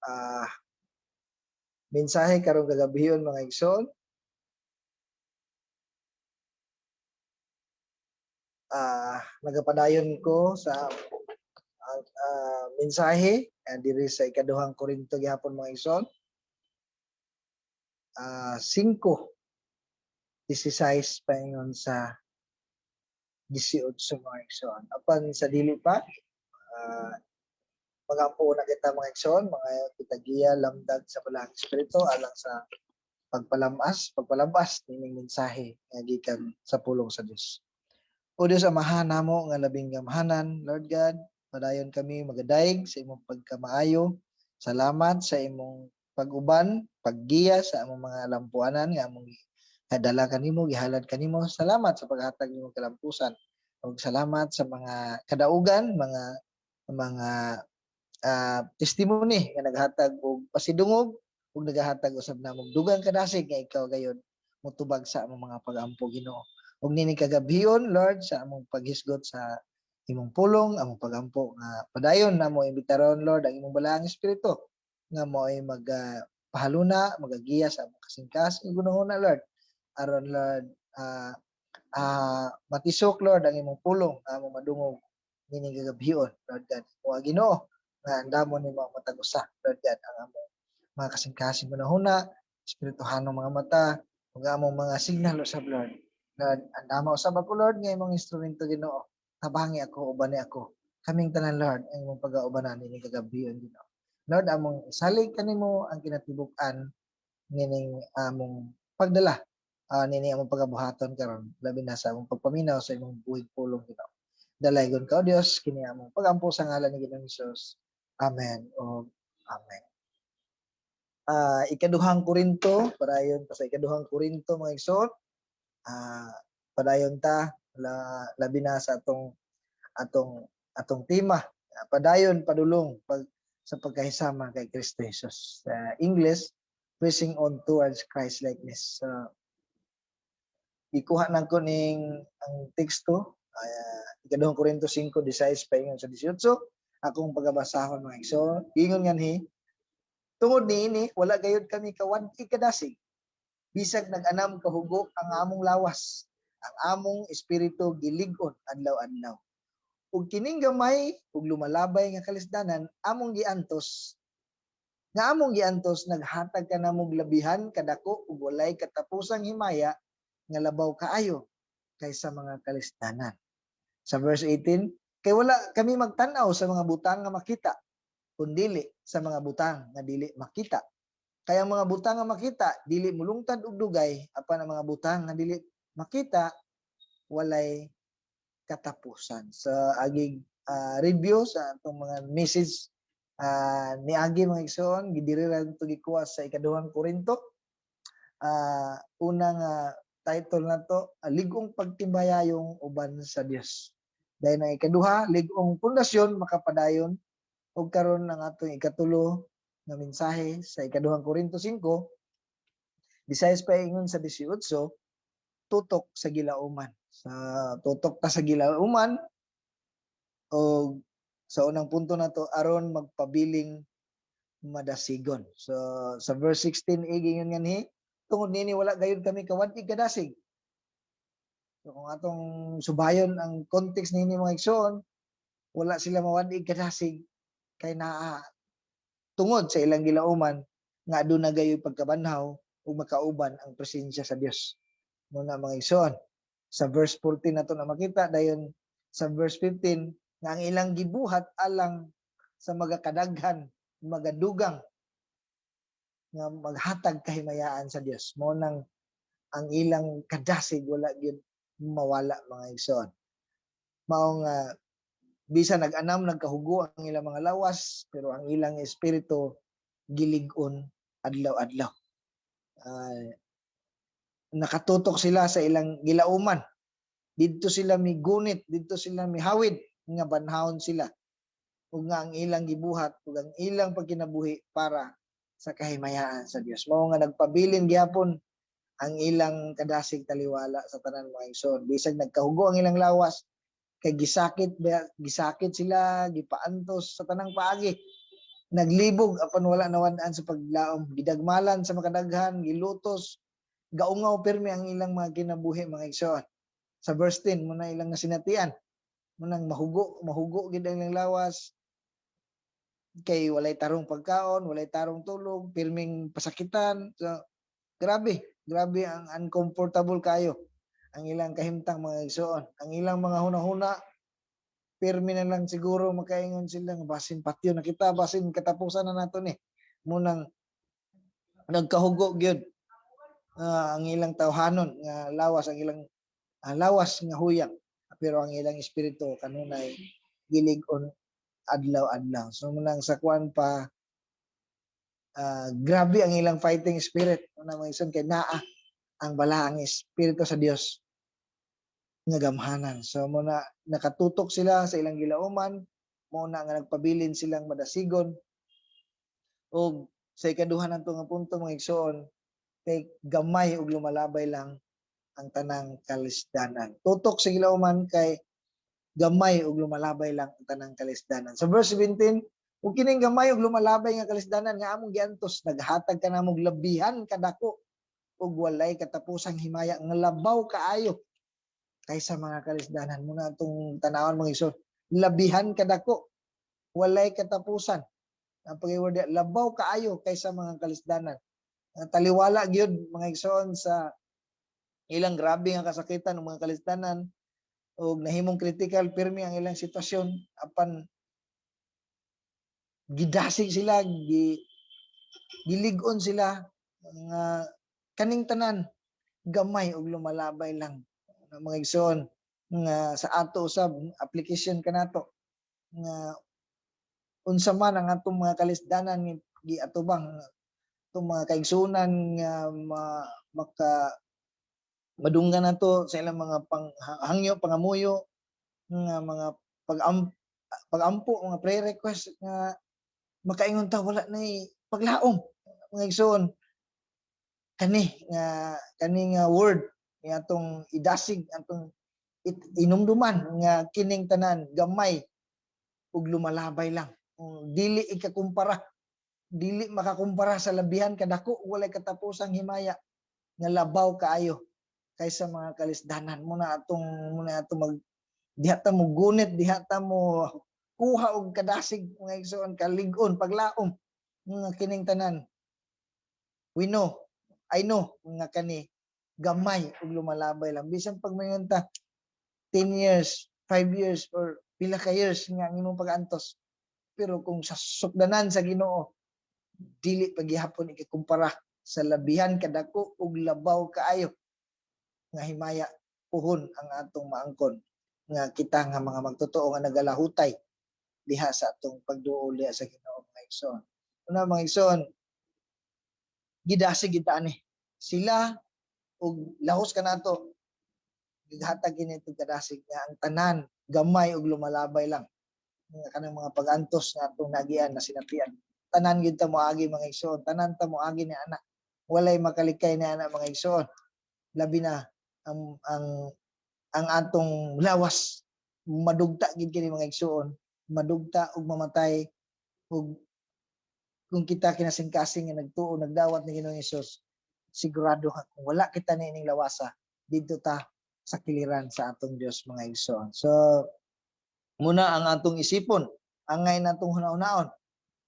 ah mensahe karong kagabihon mga igsoon. Nagapadayon ko sa mensahe diri sa ikaduhang Korinto gihapon mga igsoon. 5:16 paingon sa 18 mga igsoon. Apan sa dili pa magampo na kita mga igsoon, mga kitagiya lamdag sa Balahang Espiritu alang sa pagpalabas nining mensahe nga gikan sa pulong sa Dios. O Dios amahan namo nga labing gamhanan, Lord God, padayon kami magadayeg sa imong pagkamaayo. Salamat sa imong pag-uban, paggiya sa among mga lampuanan nga among hadala kanimo, gihalad kanimo. Salamat sa paghatag nimong kalampusan. Ug salamat sa mga kadaugan, mga testimony nga naghatag og pasidungog ug nagahatag usab namong dugang kadasig nga ikaw gayon motubag sa among mga pag-ampo Ginoo. Ug nini kagabihon Lord sa among paghisgot sa imong pulong, among pagampo nga padayon namo imbitaron Lord ang imong Balahang Espiritu nga mo'y pahaluna, magagiya sa among kasing-kasing gunahuna Lord. Aron Lord matisok Lord ang imong pulong among madungog nini kagabihon Lord God. O Ginoo nga andamon nimo ang matag usa Lord God ang among mga kasing-kasing gunahuna, espirituhanong mga mata, ug among mga signal usab Lord. Lord, andama usab ako Lord nga imong instrumento Ginoo. Tabangi ako, ubani ako. Kaming tanan Lord ang imong pag-aubanan nini kagabion Ginoo. Lord, among isalig kanimo ang kinatibuk-an nining among pagdala nini among pagabuhaton karon labi na sa among pagpaminaw sa imong buhig pulong Ginoo. Dalaygon ka o Dios kini among pagampo sa ngalan ni Ginoong Hesus. Amen o amen. Ikaduhang Korinto, padayon pa sa ikaduhang Korinto mga igsoon. Padayon ta labi na sa atong tema. Padayon padulong sa pagkahisama kay Kristo Jesus. Sa English, pressing on towards Christ likeness. Ikuha na ko ning ang teksto, ikaduhang Korinto 5:16 paingon sa 18. Akong pagabasahon mga igsoon. Ingon nganhi, tungod niini wala gayud kami kawadti kadasig. Bisag nag-anam kahugok ang among lawas, ang among espiritu gilig-on adlaw-adlaw. Ug kining gamay ug lumalabay nga kalisdanan among giantos naghatag ka namong labihan kadako ug walay katapusang himaya nga labaw kaayo kaysa mga kalisdanan. Sa verse 18, kay wala kami magtan-aw sa mga butang nga makita, kundili sa mga butang nga dili makita. Kaya ang mga butang nga makita dili mulungtad og dugay, apan ang mga butang nga dili makita walay katapusan. Sa aging review sa atong mga message ni Agi mga igsoon, gidiri ra ito gikuha sa ikaduhang Korinto. Unang title na to, ligong pagtimbayayong uban sa Dios. Dahil ang ikaduha, ligong pundasyon makapadayon ug karon ang atong ikatulo nga mensahe sa ikaduhang Korinto 5, 16 paingon sa 18, tutok sa gilauman. Sa tutok ta sa gilauman o sa unang punto na to aron magpabiling madasigon. So sa verse 16 ingon nganhi, tungod nini wala gayud kami kawadti kadasig. So kung atong subayon ang context nini mga igsoon, wala sila mawadti kadasig kay naa tungod sa ilang gilauman nga aduna gayud pagkabanhaw ug makauban ang presensya sa Dios. Muna mga igsoon, sa verse 14 nato na makita dayon sa verse 15 nga ang ilang gibuhat alang sa magakadaghan, magadugang nga maghatag kahimayaan sa Dios. Mo nang ang ilang kadasig wala gyud mawala mga igsoon. Mao nga bisan nag-anam nagkahugo ang ilang mga lawas pero ang ilang espiritu gilig-on adlaw-adlaw. Nakatutok sila sa ilang gilauman. Didto sila migunit, didto sila mihawid nga banhawon sila. Ug nga ang ilang gibuhat ug ang ilang pagkinabuhi para sa kahimayaan sa Dios. Mao nga nagpabilin gyapon ang ilang kadasig taliwala sa tanan mga igsoon. Bisag nagkahugo ang ilang lawas kay gisakit sila, gipaantos sa tanang paagi. naglibog apan wala nawad-an sa paglaom, gidagmalan sa makadaghan, gilutos, gaungaw pirmi ang ilang mga kinabuhi mga igsoon. Sa verse 10 mo na ilang nasinatian, mo nang mahugo gid ang ilang lawas, kay walay tarong pagkaon, walay tarong tulog, pirming pasakitan. So, grabe ang uncomfortable kayo ang ilang kahimtang mga igsoon. Ang ilang mga hunahuna, pirmi na lang siguro makaingon sila nga basin patyo na kita, basin katapusan na nato ni. Munang nagkahugo gyud ang ilang tawhanon nga lawas, ang ilang lawas nga huyang, pero ang ilang espiritu kanunay gilig-on adlaw-adlaw. So munang sa kuan pa, grabe ang ilang fighting spirit. Una mga igsoon kay naa ang balaang espiritu sa Dios nga gamhanan. So muna nakatutok sila sa ilang gilauman, muna nga nagpabilin silang madasigon. O sa ikaduha nato nga punto mga igsoon, kay gamay ug lumalabay lang ang tanang kalisdanan. Tutok sa gilauman kay gamay ug lumalabay lang ang tanang kalisdanan. Sa verse 17, ug kining gamay ug lumalabay nga kalisdanan nga among giantos, naghatag ka namog labihan kadako ug walay katapusang himaya nga labaw kaayo kaysa mga kalisdanan. Muna itong tanawan mga igsoon, labihan kadako, walay katapusan. Ang pag-iword labaw kaayo kaysa mga kalisdanan. Taliwala gyud mga igsoon sa ilang grabe nga kasakitan ng mga kalisdanan ug nahimong critical pirmi ang ilang sitwasyon apan gidasig sila, gilig-on sila nga kaning tanan gamay ug lumalabay lang mga igsoon nga sa ato usab application kanato nga unsa man ang atong mga kalisdanan giatubang itong mga kaigsunan nga madunggan nato sa ilang mga panghangyo, pangamuyo, nga mga pagampo, mga prayer request nga makaingon ta wala na paglaom mga igsoon. Kani nga word nga atong idasig, atong inumduman nga kining tanan gamay ug lumalabay lang. Dili ikakumpara, dili makakumpara sa labihan kadako, walay katapusang himaya nga labaw kaayo kaysa mga kalisdanan. Muna atong diha ta mo gunit, diha ta mo kuha og kadasig mga igsoon, kalig-on, paglaom nga kining tanan. I know nga kani gamay ug lumalabay lang. Bisan pag mayon ta 10 years, 5 years or pila ka years nga ang imong pag-antos. Pero kung sa sukdanan sa Ginoo, dili paghihapon ikikumpara sa labihan kadako ug labaw kaayo nga himaya puhon ang atong maangkon nga kita nga mga magtotoo nga nagalahutay diha sa atong pagduol diha sa Ginoo mga igsoon. Una mga igsoon, gidasig kita ani sila ug lahos kanato gihatag kini itong kadasig nga ang tanan gamay ug lumalabay lang nga kanang mga pag-antos nga atong nagian na sinapian. Tanan gyud ta moagi mga igsoon, tanan ta moagi ni anak. Walay makalikay ni anak mga igsoon. Labi na ang atong lawas madugta gid kini mga igsoon, madugta ug mamatay ug kung kita kinasing-kasing nga nagtuo nagdawat ni Ginoong Hesus, sigurado kung wala kita niining lawasa didto ta sa kiliran sa atong Dios mga igsoon. So muna ang atong isipon, angay natong hunaon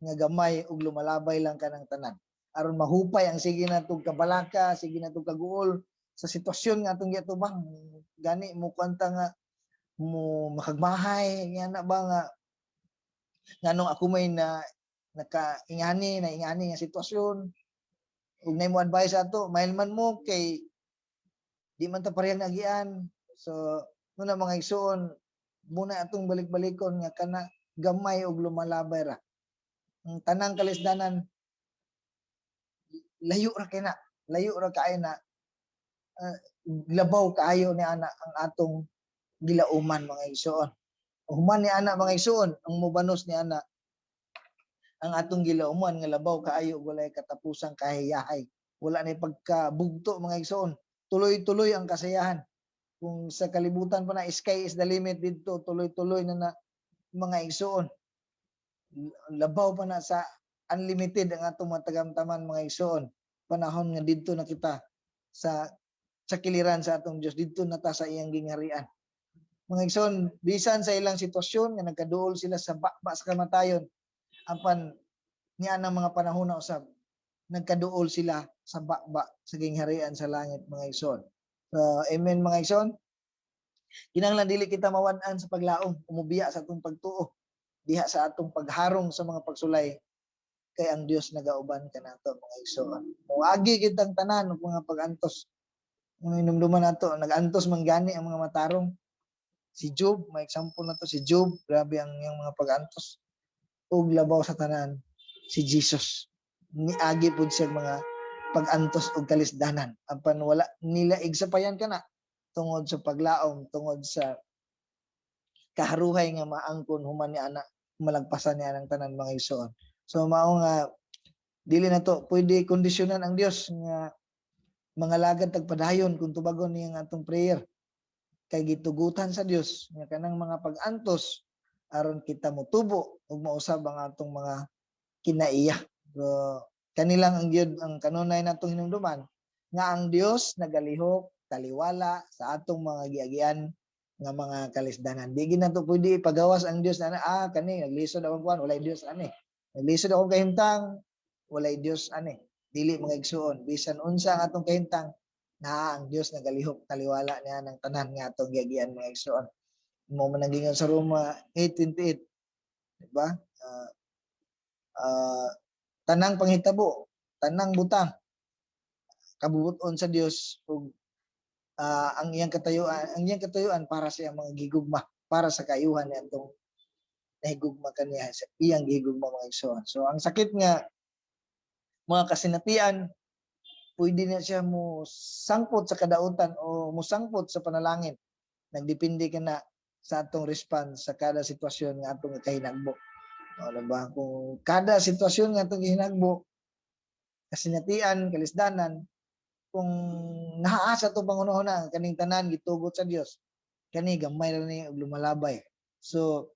nga gamay ug lumalabay lang kanang tanan aron mahupay ang sige natong kabalaka, sige natong kaguol sa sitwasyon nga atong giatubang. Gani mo kwanta nga mo makagmahay nga ba nga nganong ako may nakaingani nga sitwasyon ug nay mo advice ato mailman mo kay di man ta parehang nagian. So muna mga igsoon, muna atong balik-balikon nga kana gamay ug lumalabay ra ang tanang kalisdanan, layo ra kaayo na labaw kaayo ni ana ang atong gilauman mga igsoon. Human ni ana mga igsoon, ang mobanos ni ana ang atong gilauman nga labaw kaayo walay katapusang kahiyahay. Wala na pagkabugto mga igsoon. Tuloy-tuloy ang kasayahan. Kung sa kalibutan pa na sky is the limit didto, tuloy-tuloy na mga igsoon. labaw pa na sa unlimited ang atong mga tagamtaman mga igsoon. Panahon nga didto na kita sa kiliran sa atong Dios, didto na ta sa iyang gingharian. Mga igsoon, bisan sa ilang sitwasyon nga nagkaduol sila sa bakba sa kamatayon, apan niya ang mga panahon na usab nagkaduol sila sa bakba sa gingharian sa langit mga igsoon. So, amen mga igsoon. Kinahanglan dili kita mawad-an sa paglaom, umubiya sa atong pagtuo, diha sa atong pagharong sa mga pagsulay kay ang Dios nagauban kanato mga igsoon. Muagi kitang tanan og mga pag-antos. Mga inumduman nato, nag-antos man gani ang mga matarong. Si Job, may example na to si Job, grabe ang iyang mga pag-antos. Ug labaw sa tanan si Jesus. Niagi pud siya mga pag-antos og kalisdanan. Apan wala nila igsapayan kana tungod sa paglaom, tungod sa kaharuhay nga maangkon human ni ana malagpasan niya ang tanan mga igsoon. So mao nga dili na to pwede kondisyonan ang Dios nga mga lagad tagpadayon kung tubagon niya nga atong prayer kay gitugutan sa Dios nga kanang mga pag-antos aron kita motubo ug mausab ang atong mga kinaiya. So kanilang ang gyud ang kanunay natong hinumduman nga ang Dios nagalihok taliwala sa atong mga giagian nga mga kalisdanan. Di ginato pwede ipagawas ang Dios na kani naglisod akong kuan walay Dios ani. Naglisod akong kahimtang walay Dios ani. Dili mga igsoon bisan unsa ang atong kahimtang na ang Dios nagalihok taliwala niya ng tanan nga atong giagian mga igsoon. Mo man nagingon sa Roma 8:28, di ba? Tanang panghitabo, tanang butang kabubuton sa Dios ug ang iyang katayuan para sa iyang mga gigugma, para sa kayuhan ni atong nahigugma kaniya sa iyang gigugma mga igsoon. So ang sakit nga mga kasinatian pwede na siya mo sangpot sa kadautan o mo sangpot sa panalangin. Nagdepende ka na sa atong response sa kada sitwasyon nga atong kahinagbo. O diba? Kung kada sitwasyon nga atong gihinagbo, kasinatian, kalisdanan, kung nahaasa to pangunahuna kaning tanan gitugot sa Dios, kani gamay ra ni og lumalabay. So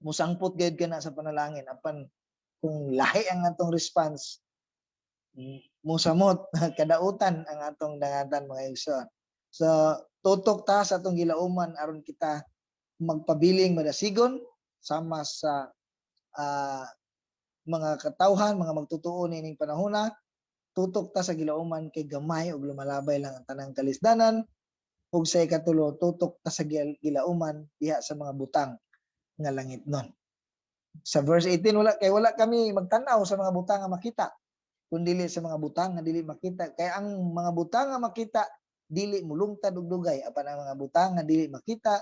musangpot gayud kana sa panalangin apan kung lahi ang atong response, musamot kadautan ang atong dangatan mga igsoon. So tutok ta sa atong gilauman aron kita magpabiling madasigon sama sa mga katawhan, mga magtutuo nining panahona. Tutok ta sa gilauman kay gamay ug lumalabay lang ang tanang kalisdanan. Ug sa ikatulo, tutok ta sa gilauman diha sa mga butang nga langitnon. Sa verse 18 wala kami magtan-aw sa mga butang nga makita, kundi sa mga butang nga dili makita. Kay ang mga butang nga makita dili mulungtad og dugay, apan ang mga butang nga dili makita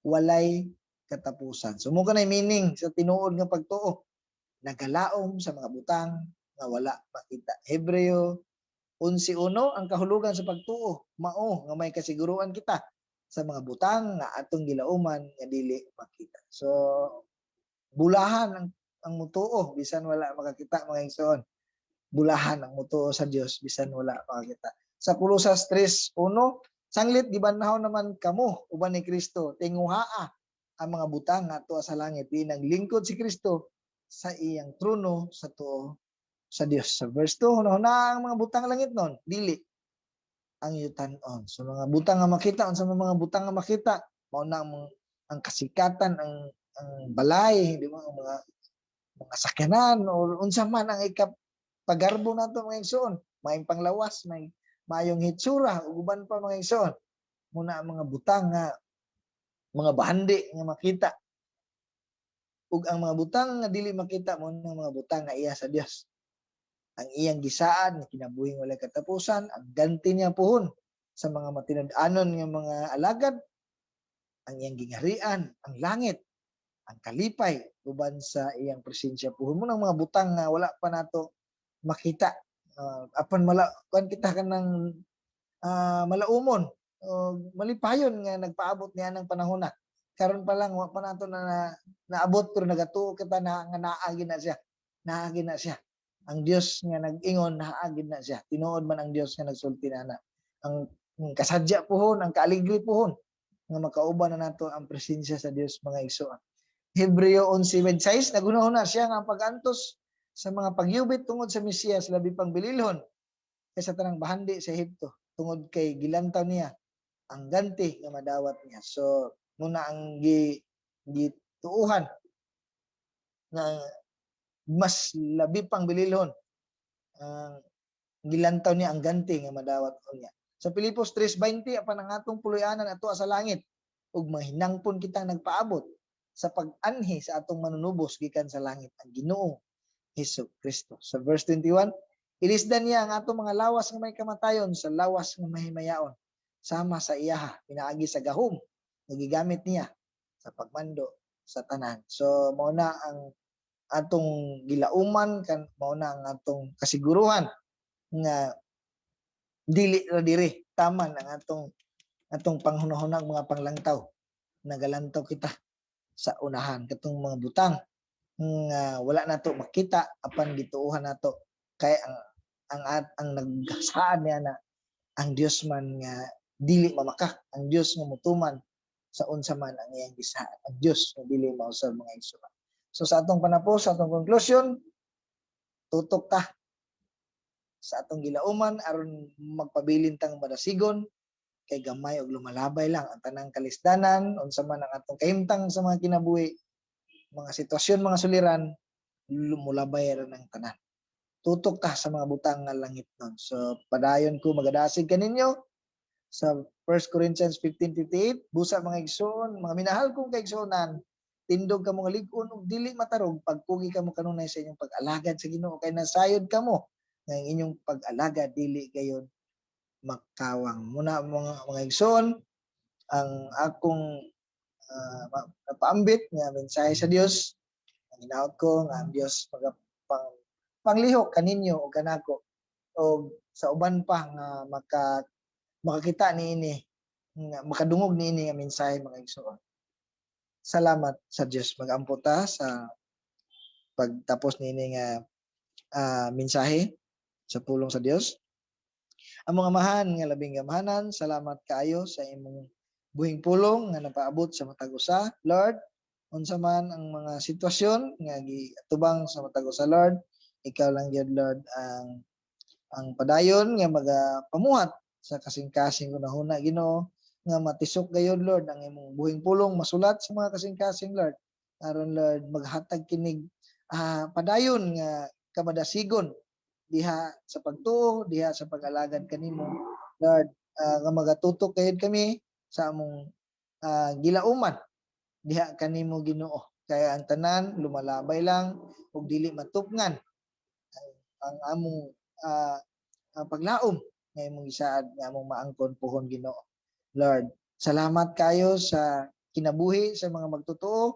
walay katapusan. So mo kanay meaning sa tinuod nga pagtuo. Nagalaom sa mga butang nga wala makita. Hebreo 11:1 ang kahulugan sa pagtuo mao nga may kasiguruan kita sa mga butang nga atong gilauman nga dili makita. So bulahan ang mutuo bisan wala makakita mga igsoon. Bulahan ang mutuo sa Dios bisan wala makakita. Sa Kolosas 3:1 sanglit gibanhaw naman kamo uban ni Kristo tinguhaa ang mga butang nga tuwa sa langit binang lingkod si Kristo sa iyang trono sa tuo sa Dios. Sa verse 2, na ang mga butang langit nun, dili ang yutan-on. So mga butang nga makita, unsa mga butang nga makita, mao na ang kasikatan, ang balay, di ba, ang mga sakyanan o unsa man ang pagarbo nato mga igsoon, may panglawas, may mayong hitsura ug uban pa mga igsoon. Muna ang mga butang nga mga bahandi nga makita. Ug ang mga butang nga dili makita mo ang mga butang nga iya sa Dios. Ang iyang gisaan nga kinabuhing walay katapusan, ang ganti niya puhon sa mga matinud-anon nga mga alagad, ang iyang gingharian, ang langit, ang kalipay uban sa iyang presensya puhon mo ng mga butang nga wala pa nato makita. Apan kan kita kanang malaumon o malipayon nga nagpaabot niya ng panahon na. Karon pa lang wa pa nato na naabot pero nagatuo kita na nga naagi na siya. Naagi na siya. Ang Dios nga nag-ingon naagi na siya. Tinuod man ang Dios nga nagsulti na. Ang kasadya pohon, ang kaaligri pohon nga makauban na nato ang presensya sa Dios mga igsoon. Hebreo 11:26 nagunahon na siya nga pag-antos sa mga pagyubit tungod sa Mesiyas labi pang bililhon kaysa tanang bahandi sa Ehipto tungod kay gilantaw niya ang ganti nga madawat niya. So muna ang gituuhan na mas labi pang bililhon ang gilantaw niya ang ganti nga madawat niya. Sa Pilipos 3:20 apan ang atong puloy-anan ato sa langit ug mahinangpon kita nagpaabot sa pag-anhi sa atong manunubos gikan sa langit ang Ginoong Hesukristo. Sa verse 21, ilisdan niya ang atong mga lawas nga may kamatayon sa lawas nga mahimayaon sama sa iyaha pinaagi sa gahom nga gigamit niya sa pagmando sa tanan. So mao na ang atong gilauman kan mao na ang atong kasiguruhan nga dili ra diri taman ang atong panghunahunang mga panglangtaw nagalantaw kita sa unahan katong mga butang nga wala nato makita apan gituohan nato kay ang nagsaad niya na ang Dios man nga dili mamakak, ang Dios nga mutuman sa unsa man ang iyang gisaad, ang Dios nga dili mausab mga igsoon. So sa atong panapos, sa atong conclusion, tutok ta sa atong gilauman aron magpabilin tang madasigon kay gamay og lumalabay lang ang tanang kalisdanan unsa man ang atong kahimtang sa mga kinabuhi, mga sitwasyon, mga suliran, lumulabay ra ng tanan. Tutok ta sa mga butang nga langit nun. So padayon ko magadasig kaninyo sa 1 Corinthians 15:58, busa mga igsoon, mga minahal kong kaigsoonan, tindog ka mga lig-on ug dili matarog pagpugi kamo kanunay sa inyong pag-alagad sa Ginoo kay nasayod kamo nga ang inyong pag-alagad dili gayon makawang. Muna mga igsoon, ang akong paambit nga mensahe sa Dios, ang hinaot ko nga ang Dios panglihok kaninyo o kanako o sa uban pa nga makakita niini nga makadungog niini nga mensahe mga igsoon. Salamat sa Dios, magampo ta sa pagtapos niini nga mensahe sa pulong sa Dios. Ang mga amahan nga labing gamahanan, salamat kaayo sa imong buhing pulong nga napaabot sa matag usa. Lord, unsa man ang mga sitwasyon nga giatubang sa matag usa, Lord, ikaw lang gyud Lord ang padayon nga magapamuhat sa kasing-kasing hunahuna Ginoo nga matisok gayud Lord ang imong buhing pulong masulat sa mga kasing-kasing Lord aron Lord maghatag kinig padayon nga kamadasigon diha sa pagtuo, diha sa pag-alagad kanimo Lord, nga magatutok kayud kami sa among gilauman diha kanimo Ginoo kaya ang tanan lumalabay lang ug dili matupngan ang among paglaom nga imong gisaad nga among maangkon puhon Ginoo. Lord, salamat kayo sa kinabuhi sa mga magtotoo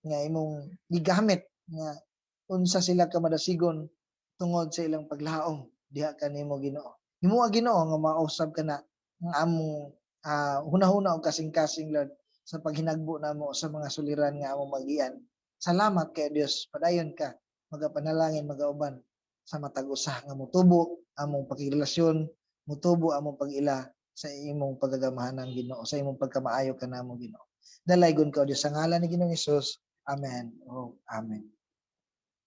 nga imong gigamit nga unsa sila kamadasigon tungod sa ilang paglaom diha kanimo Ginoo. Himo Ginoo nga mausab kana ang among hunahuna og kasing-kasing Lord sa paghinagbo namo sa mga suliran nga among magian. Salamat kay Dios, padayon ka magapanalangin magauban sa matag usa nga motubo among pakirelasyon, motubo among pag-ila sa imong pagagamahanan Ginoo, sa imong pagkamaayo kanamo Ginoo. Dalaygon ka Dios sa ngalan ni Ginoong Hesus. Amen. Oh, amen.